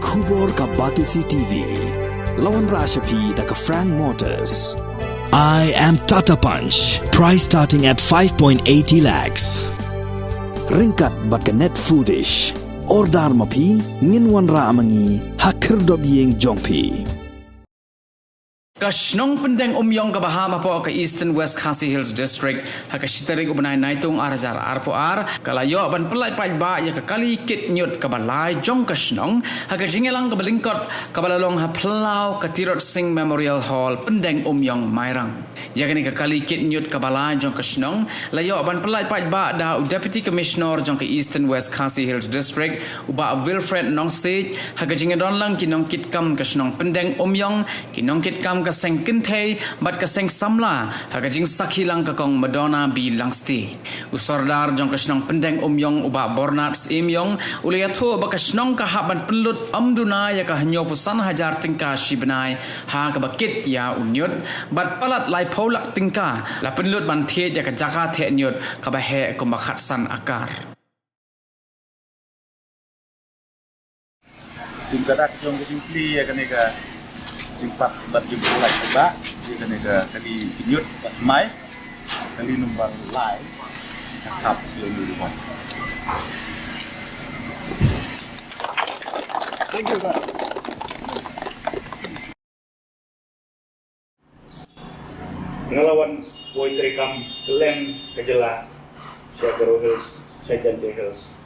Kubor ka Batisi TV. Lawan Rashapi da ka Frank Motors. I am Tata Punch. Price starting at 5.80 lakhs. Ringkat bat ka net foodish. Ordar mapi nginwan ra amangi hakir dobyeng jongpi. Kashnong pendeng umyong kabahama po ka Eastern West Khasi Hills District haka shitarig ubnay naitung arajar arpo kalayo ban pelai ba ya kali kit nyut kabalai jong kashnong haka jingelang kabalingkot kabalalong haplau katirot sing Memorial Hall pendeng umyong mairang ya kani kali kit nyut kabalai jong kashnong layo ban pelai ba da Deputy Commissioner jong ka Eastern West Khasi Hills District uba Wilfred Nongsej haka jingedon lang kinong kit kam kashnong pendeng umyong kinong kit kam kaseng kintay bat kaseng samla haga jing sakhilang kakong Madonna bi langsti usordar jong kasnong pendeng umyong uba bornats imyong uliatho ba kasnong kahaban pelut amduna ya kahnyo pusan hajar tingka shibnai ha ka bakit ya unyut bat palat lai pholak tingka la pelut ban the ya ka jaka the nyut ka ba he ko makhat san akar tingkadak jong kli ya kaneka jumpa bat jumpa lai ba di kaneka kali nyut bat mai kali numbang lai kap lulu rumah. Thank you, Pak. Ngelawan boy terekam keleng kejela Syagaro Hills, Syagante Hills,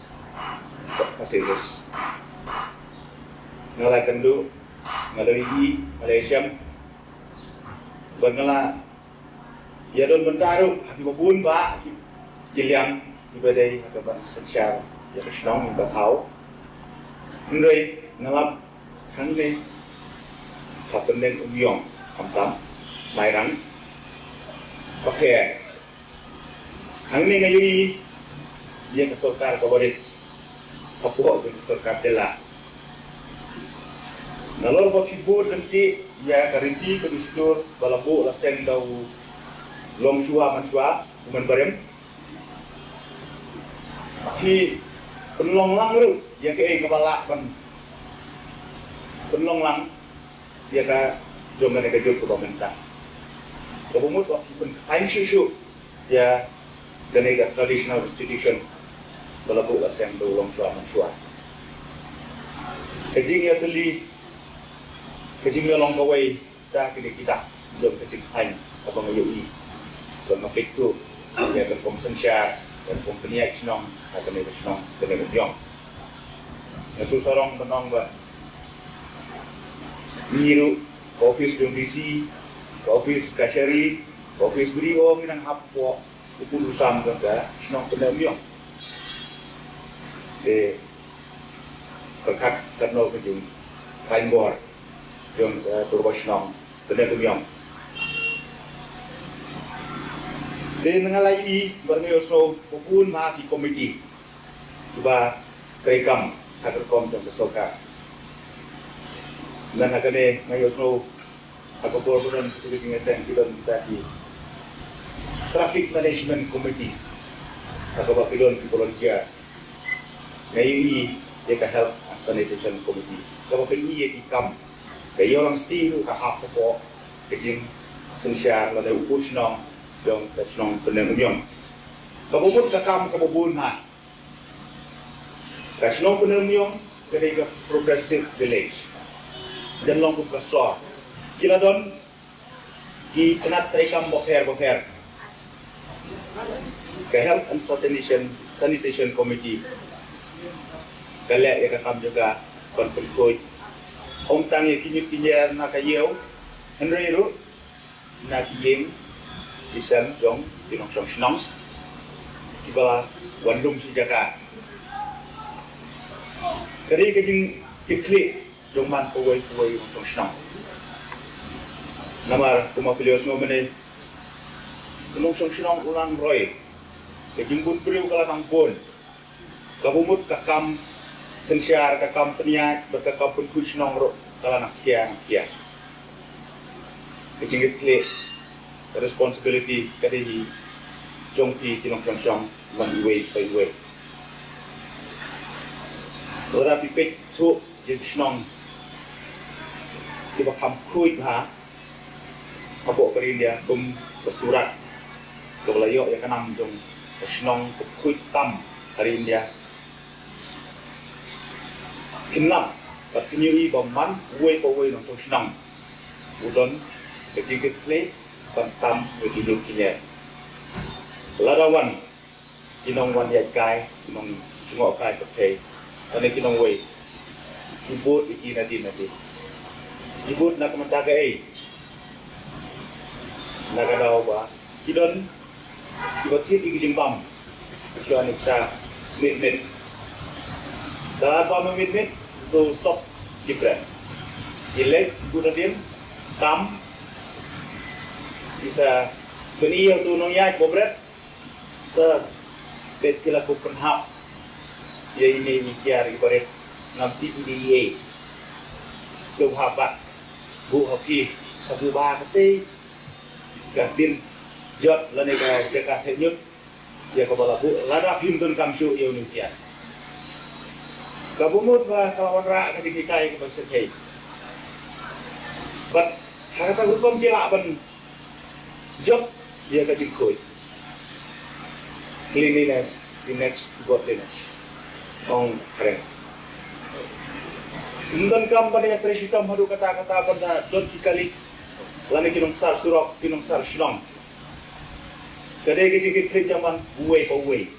Khasi Hills. Ngalah kendu, ngalah lagi Malaysia, bangala ya don bentaru, hati babun ba, jiliang ibadai atau bang seksar ya kesnong iba tahu, ngai ngalap kang ni, kapenden umyong kamtam, mairang, pakai, kang ni ngayui, dia kesorkar kabarit, kapuk kesorkar dela. Nalor ba kibor nanti ya karinti kedustur balabu laseng dau long shua manshua kuman barem hi penlong lang ru ya ke kepala pan penlong lang ya ka jomen ke jod ko menta kabumut wa pen time shushu ya ganega traditional institution balabu laseng dau long shua manshua kejing ya teli kejing long kawai dah kini kita belum kejing hain abang ayui belum mapik tu ya kan komsensyar dan kompeni aksnong akan ada aksnong dengan jong nasu sorong benong ba miru office dong DC office kashari office brio minang happo upun usam ga aksnong dengan jong de kerkat karno kejing fine board yang turbasnong dengan yang dan ngalai bernyoso pun mati komiti coba kerekam agar kom dan kesoka dan agane ngayoso aku borburan seperti ngesen kita di traffic management committee atau bapilon di volunteer ngayi dia health and sanitation committee kalau pengi ikam kaya orang stil kahap po kejing sensyar ladai upusnong dong kasnong peneng umyong kabubut kakam kabubun ha kasnong peneng umyong kadai progressive village dan long ku kasor kila don di penat terekam boker ke health and sanitation committee kalek ya kakam juga konflikoi ông tăng như kia na cái yếu anh rồi đó na cái di sen jong di nong song snong di bala wandung si jaka kari cái jing kikli jong man kuwai nong song snong namar kuma pilios ngomene nong song snong ulang roy cái jing bun priu kala kang bon kabumut kakam sensyar kakam peniat berkakam pun kusnong ro kala nak kia kecingit kle responsibility kadi jongpi kinong song man iwe pai we ora pipek tu yang senang kita faham kuih ha apa kerin dia kum bersurat ke belayok yang kenam jong senang kuih tam hari India kenam kat kenyui baman wei pa wei nong senang udon kejikit play tam wei hidup kinya larawan kinong wan yat kai kinong semua kai pakai ane kinong wei ibut iki nanti ibut nak mentaga nak ada apa kidon tiba-tiba iki jimbam kio aniksa mit dah apa mit tu sok jibran ilek gunadim tam bisa beniau tu nong yai pobret se bet kila ku penhap ya ini mikir ibarat nanti dia subhabat bu hoki sabu ba kati gadin jot lani ka jaka tenyut ya ko bala bu lada himdun kamsu ya unikian kabumut ba kalawan ra ka dikikai ka bagsakay but hakata hukum kila ban jot ya ka dikoy cleanliness the next godliness ong keren Indan kam pada yang tersitam hadu kata-kata pada don kikali lani kinong sar surok kinong sar shlong kadai kecik klik zaman buai pa buai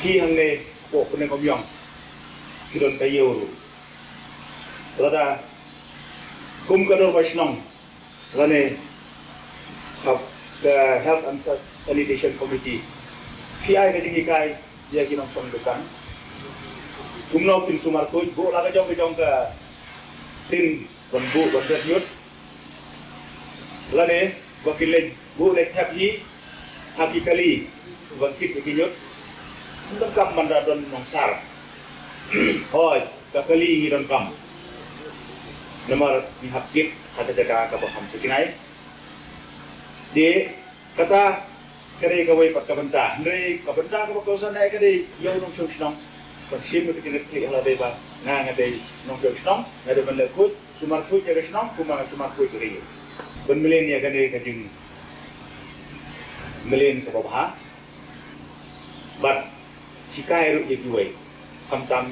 ki hangne po kene komyong kidon kayo lada kum kador bashnong lani the health and sanitation committee ki ay kecik kai dia kinong sondukan kumno pin sumar ko go la ka jong ka tin ban bu ban dat yut la ne ba kileng bu le thap hi hakikali ban kit ki yut ndam kam man da don nong sar hoy ka kali ngi don kam namar ni hakik kata jaga ka ba ham tingai de kata kare ka wai pat ka banta ndre ka banta ka ko san ai ka de yo nong shong shong Persim itu kita klik hal beba, ngadai nongkrong senang, ngadai benda kuat, sumar kuat jaga senang, kumang sumar kuat kiri. Benmelen ya kan dia kajing, melen ke bawah, but jika eruk jadi way, tam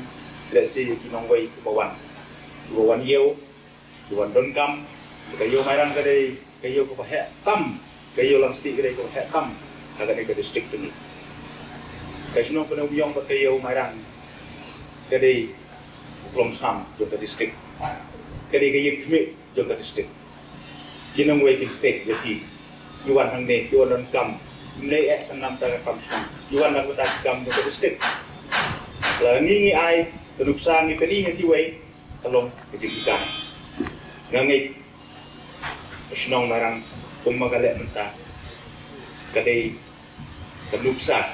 let's say kinong way ke bawan yeu, bawan donkam, kayu mairang kadai, kayu ke bawah tam, kayu langstik kadai ke bawah tam, agak ni kadai stick tu ni. Kayu senang pernah biang pakai kayu mairang. Kadai Uklong Sam juga distrik, kadai gaya kemik juga distrik. Jinong way kimpek jadi, Yuan hang ne, Yuan don kam, ne enam tangan kam sam, Yuan nak betak kam juga distrik. Lalu ni ai tenuksan ni peni hati way, kalong kejikikan. Ngangai, senang marang pemagalak mentah, kadai tenuksan,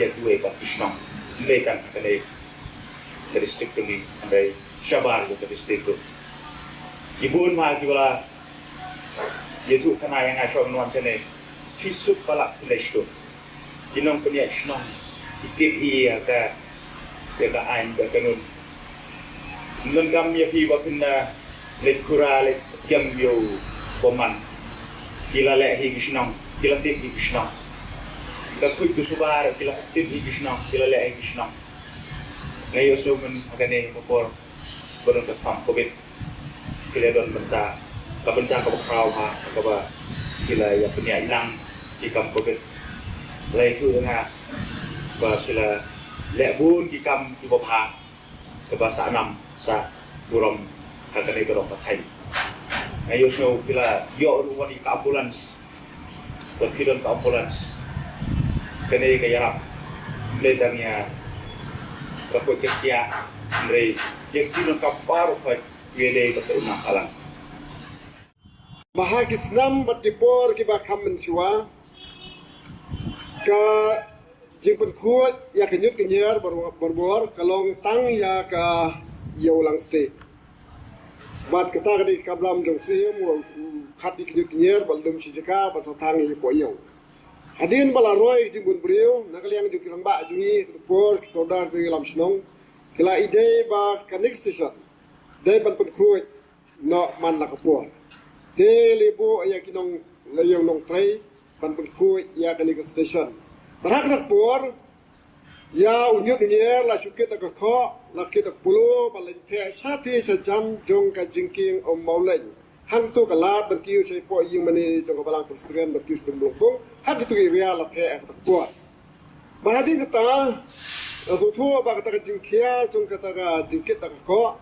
ya tuai pak senang, mereka kadai distrik ini andai Syabar ke distrik itu. Ibun mah kibala Yesus kena yang asal nuan sene kisut balak flash tu. Jinong punya senang kitip iya ka ain ka kanun. Nun kam ya pi bakina lek kura lek jam yo boman. Kila lek hi senang, kila tip hi senang. Ka kuit kusubar kila tip hi senang, kila lek hi senang. Ngayon so man agane before baru terpam covid kila don benta ka kraw ha ka ba kila ya punya ilang ikam covid lai tu nga ba kila lebun ikam ki bopha ka ba sa nam sa burom agane berong pathai ngayon so kila yo ruwan ka ambulance ba kila ka ambulance kene ka yarap ledangnya kapag kaya Andre yang tinong kaparo pa yede katerunang alang Bahagisnam batipor kiba kamen siwa ka jingpen kuat ya kenyut kenyar berbor kalong tang ya ka yaulang state bat kita kadi kablam jongsi mu khati kenyut kenyar balum sijaka basatang yi ko yau Hadin bala roy jingun brio nakaliang jukirang ba jungi por sodar pe lam snong kala ide ba kanik station dai ban pun kuat no man la kapur te libo ya kinong layong nong tray ban pun kuat ya kanik station barak nak por ya unyut nier la chukit ka kho la kit pulo balai the sati sajam jong ka jingking om mauleng hang tu kalat berkiu sei po ying mani jong ka balang pestrian berkiu sebelum longkong hak tu ria la the ka kuat Mahadi kata, asutu ba kata jingkia, jong kata jingkit tak kau,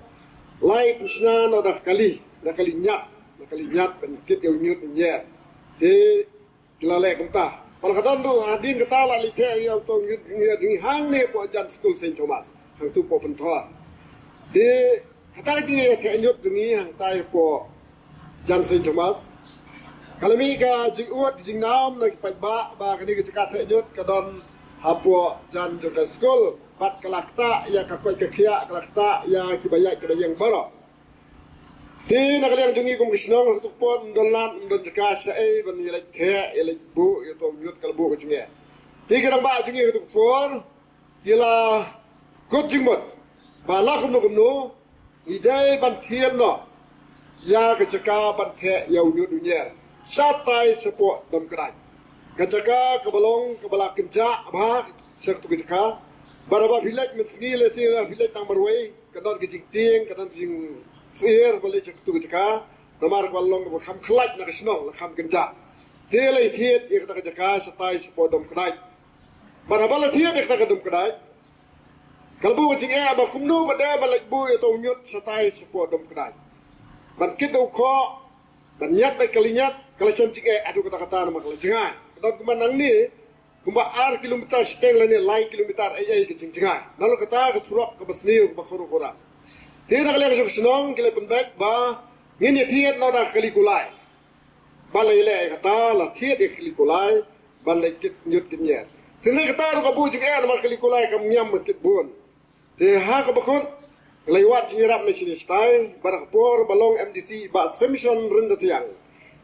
lai pisna no dah kali nyat, penkit yang nyut nyer, di kelalek kata. Kalau kata tu hadin kata lah lithe yang tu nyut nyer ni hang ni po jan school Saint Thomas, hang tu po pentor. Di kata jini the nyut ni hang tai po jan Saint Thomas. Kalau mereka jinguat jingnam nak ba kini kita the nyut kadon hapo jan juga skol pat kelakta ya kakoi kekia kelakta ya kibayang baro ti nakaliang jungi kum kisnong tupon dolan don jaka sai ban yelek the yelek bu yo to yut kalbu ko jinge ti kirang ba jungi tupon yela kot jingmot ba la kum no idai ban thien no ya ke jaka ban the yo yut nyer satai sepo dom krai Kajaka kebalong kebala kenca bah sertu kajaka baraba village mensgi le sira village tang barway kadon ke jing kadon jing sir bale sertu kajaka namar balong ko kham khlaj na kisnong la kham kenca tele thiet ek ta kajaka satai sepodom kdai baraba la thiet ek ta kadom kdai kalbu jing e ba kumnu bada balak bu to nyut satai sepodom kdai ban kit do kho ban nyat da kalinyat kalasam jing e adu kata-kata nama kala jengai dan kemanang ni kumba ar kilometer seteng lani lai kilometer ai ke jingjengai lalu kata ke surok ke besniu ke bakoro-kora tidak kali ke senong kele penbaik ba ngini tiet no dah kali kulai balai le kata la tiet e kali kulai balai kit nyut kinyer tene kata ro kabu jingai mar kali kulai kam nyam kit bun te ha ke bakon lewat jinirap ni sini stai barak por balong MDC ba semission renda tiang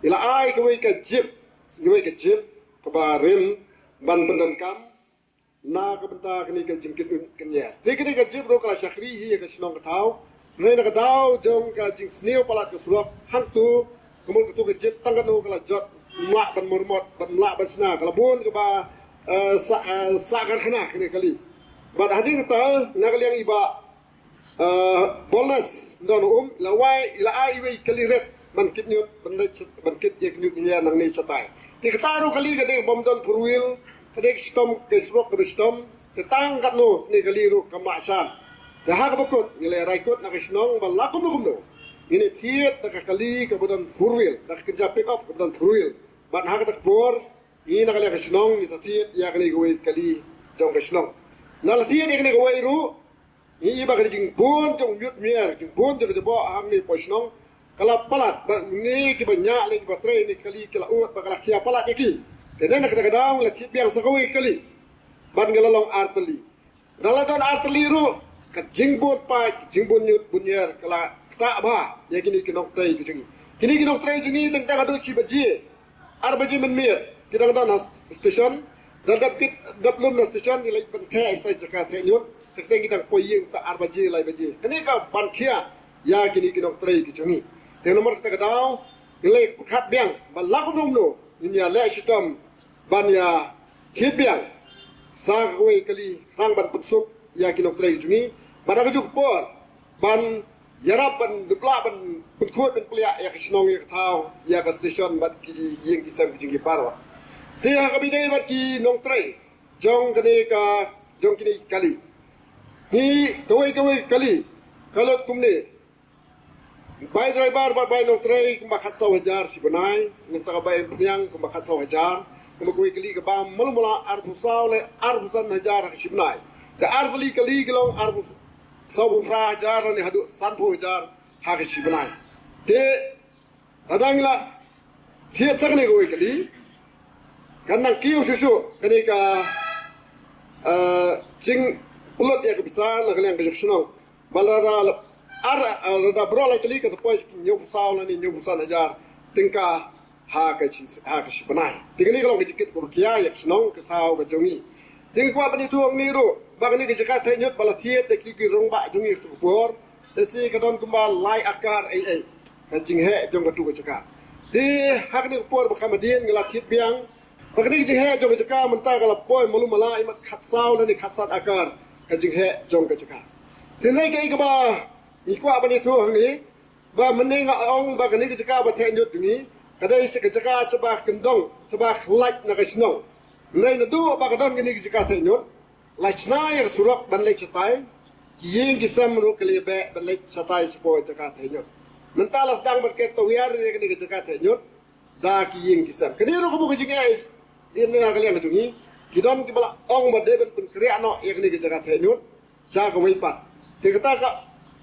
ila ai ke wei ke jip kebarin ban pendengkam na kebenta kini ke jingkit kenyer jadi ke jip ro kala syakri hi ke senong ketau rena ketau jong ka jing sneu pala ke surok hang tu kemun ketu ke jip tangkan no kala jot mlak ban murmot ban mlak ban sna kala bun ke ba sakar khana kini kali bad hading ketau na kali yang iba bonus don lawai ila ai wei kali ret ban kit nyut ban kit ye nyut nya nang ni satai ti kataru kali kadeng bomdon purwil kadeng stom ke surok ke stom ketang kat no ni kali ru kamasan dah ka bakot nilai raikot na kisnong balakum no ini tiet na kali ke bodon purwil na kerja pick up ke bodon purwil ban ha ka takbor ini na kali kisnong ni satiet ya kali gowe kali jong kisnong na latiet ni kali gowe ru ni iba kali jing pun jong yut mier jing pun jong jebo hang ni posnong kalau palat ni ki banyak lagi baterai ni kali kala uat bakal kia palat iki kedan nak kadang la tiap yang sakawi kali ban galalong arteli daladon arteli ru ka jingbon pa jingbon nyut bunyer kala ta ba ya kini kinok tai kini kinok tai jungi tentang adu si baji arbaji men mir kita kadang station dadap kit daplum na station ni lai ban the station ka the nyut tentang kita poying ta arbaji lai baji kini ka ban kia ya kini kinok tai kini Yang nomor kita kedau, nilai kat biang, balakum nomno, ini le sistem ban ya hit biang, sagwe kali rang ban pensuk ya kinok tray jungi, ban ajuk por, ban yarap ban debla ban penkut ban pelia ya kesenong ya tau ya ke station ban ki yang kisam jungi parwa. Dia kabidai ban ki nong tray, jong kini ka jong kini kali, ni kawai kali, kalau kumne. Bay driver bay nong tray kumakat sa wajar si banay ng tagabay yang kumakat sa wajar kumakuwi kali ka ba mula arbusaw le arbusan hajar si banay da arbali kali galong arbus sa bumra hajar ni hadu sanpo hajar ha si banay te adangla thiet sakne kuwi kali kanang kiyo susu kani ka jing ulot ya kebisan nagalang kajaksunong balara da brola kali ka depois nyob saula ni nyob sana jar tingka ha ka sipanai tingli kalau kejikit ko kia yak snong ka tau ka jongi ting kwa pani tuang ni ro bang ni kerja tenyut balatiet dek ki rong ba jungi tu bor desi kadon kumbal lai akar ai jing he jong ka tu kerja di hak ni por bakamadin ngelatit biang bang ni jing he jong kerja mentah kalau boy malu malai mat khat sau ni khat sat akar jing he jong kerja tinai ke ba ikwa ba ni tu hang ni ba mening ong ba ni kerja ba tenyut jungi kadai kerja sebab kendong sebab like nak senong Nai na do ba kadon gini jika tenyot lachna ya surak ban lech satai yeng kisam ru kelebe ban lech satai spo jika tenyot mentalas dang berket to wiar gini jika tenyot da ki yeng kisam kini ru ko jinge in na kalian jungi kidon ki bala ong ba de ben kriya no ya gini jika tenyot sa ko mai pat te kata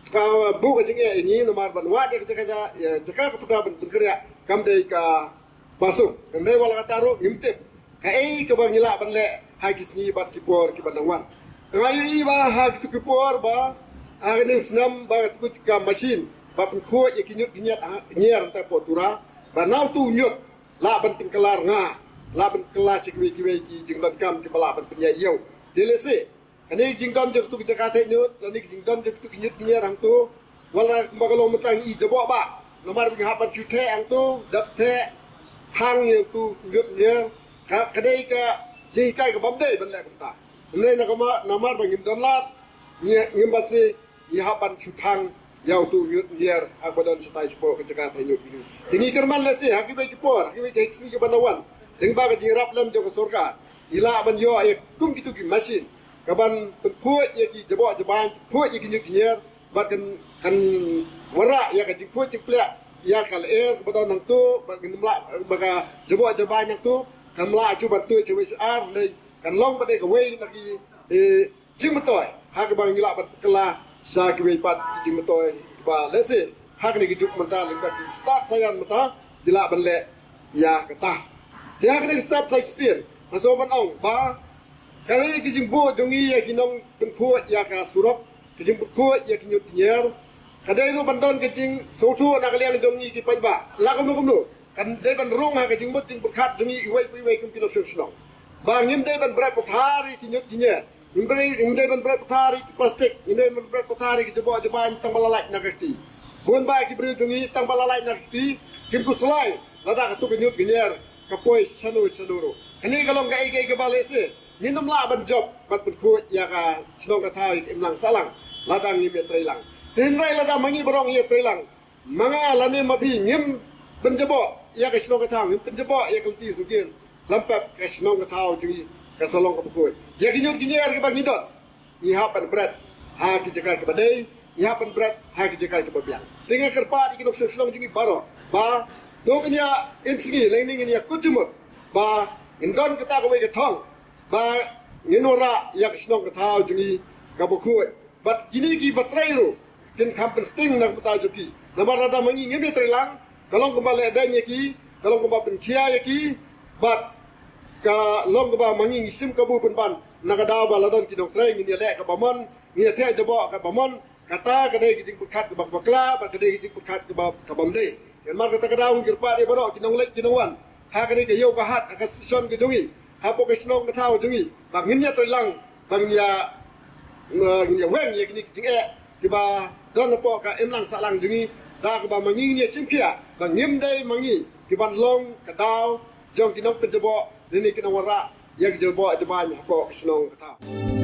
ka bu ko jinge ini nomar ban wa de jika ko tuda ben kriya kam de ka pasuk ndai wala kataru ngimte kai ke bang nyila ban le ha kisni bat kipor ki bandawan ngai ba ha ki kipor ba agni snam ba tu ka machine ba pun kho ye kinyut nyer ta potura ba nau tu nyut la ban pin kelar nga la ban kelas ki ki jingdon kam ki bala ban pnya yeu delese ani jingdon je tu jakate nyut ani jingdon je tu kinyut nyer hang tu wala bagalo metang I jabo ba nomar bi hapan chute ang tu dap the thang ye tu nyut nyer kadai ka jingkai ka bamde ban le kumta ne na kama namar bangim donlat ngim basi ni hapan chutang yau tu yer akbadon satai spo ka jaga tanyut ni tini kerman le se hakibai ki por hakibai ki heksi ki banawan ding ba ka jirap lam jo ka sorka ila ban yo ay kum kitu ki machine ka ban phu ye ki jabo jaban phu ye ki nyuk nyer bat kan wara ya ka jingko cikplek ya kal badon nang tu bagin mla baga jabo jaban yang tu kamla chu bat tu chewe ar le kan long ba de ka wei na ki jing matoy ha ka bang ila bat kala sa ki wei pat jing matoy ba le se ha ka ni ki juk manta le ba ki start sayan mata dila ban le ya ka ta ti ha ka ni start sai stir maso ban ong ba ka ni ki jing bo jong I ya ki nong pen khu ya ka surok ki jing khu ya ki nyut nyer ka dai no ban don ki jing so thu na ka liang jong I ki pai ba la ka no kan de ban rong ha ka jing mut jing khat jung I wei kum kilo shnong ba ngim de ban bra pathari ki nyut kinye ngim de ban bra pathari ki plastic ngim de ban bra pathari ki jabo jaban tang balalai na kakti bun ba ki bri jung I tang balalai na kakti kim ku slai lada ka tu ki nyut kinyer ka poi sanuru kani kalong ga ige ke bale se ninum la ban job bat pun khu ya ka shnong ka thai im lang salang lada ngim ye trailang tin rai lada mangi borong ye trailang manga lane mabi ngim penjabo ya ka shnong ka thang penjabo ya kalti sugin lampap ka shnong ka thau jungi ka salong ka bukoi ya ki nyut kinyer ka bang nidot ni hapan brat ha ki jakar ka badai ni hapan brat ha ki jakar ka babiang tinga kerpa ki nok shnong jungi baro ba do kanya imsingi lening ni kujumut ba indon ka ta ko ka thong ba nginora ya ka shnong ka thau jungi ka bukoi bat gini ki batrairu kin kampen sting na ta juki namarada mangi ngemi trelang kalong kembali adanya ki kalong kembali penkia ya ki bat ka long kembali mangi ngisim kabu penban nakadaw baladon ki doktre ngi le ka bamon ngi the jabo ka bamon kata kadai ki jing pekat ka bakla ba kadai ki jing pekat ka bamde yan mar kata kadaw ngi pa de baro ki nong lek ki nongwan ha kadai ka yo ka hat ka sison ki jungi ha po ka snong ka thaw jungi ba ngi trelang ba ngi ya wen ye ki jing ki ba don po ka emlang salang jungi da ka ba mangi ni chimkia ba ngim dai mangi ki ban long ka daw jong ki nok penjabo ni ki nong wara ya ki jabo jaban ko snong ka ta